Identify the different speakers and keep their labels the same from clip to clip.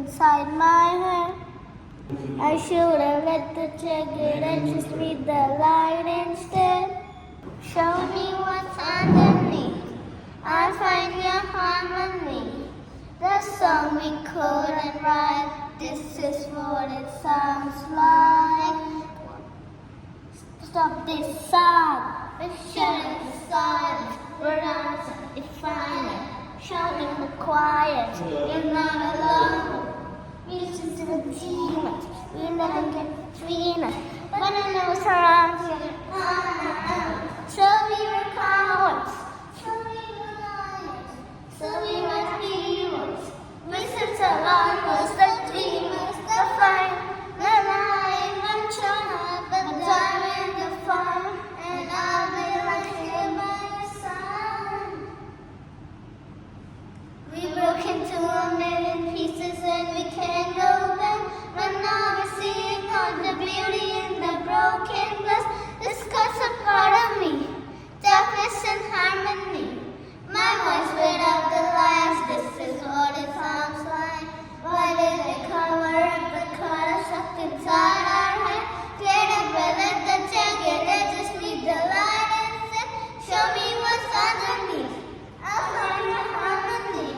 Speaker 1: inside my head. I should have let the jagged edges meet the light instead. Show me what's underneath. I'll find your harmony. The song we couldn't write. This is what it sounds like. Stop this song. Let's shut the silence. We're not defining. Shout in the quiet. You're not alone. Listen to the demons. We never get between us. But I know surrounds you. Show me your cowards. Show me your lions. Show me my heroes. Listen to us, the demons, the fight. The lion, I'm trying, but I'm in the fire. And I'll be right here by your side. We broke into a million pieces and we can't go back. But now we're seeing all the beauty in the broken glass. This cuts a part of me, darkness and harmony. My voice without the lies, this is what it sounds like. Why did they cover up the color stuck inside our head? Get up and let the jagged edges meet the light instead. Show me what's underneath. I'll find your harmony.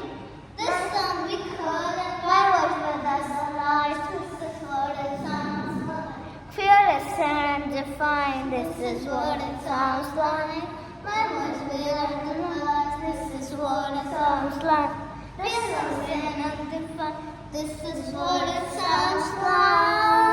Speaker 1: This song we couldn't write without the lies. This is what it sounds like. Fearless and defiant. This is what it sounds like. My voice without the lies. This is what it sounds like. Fearless and undefined. This is what it sounds like.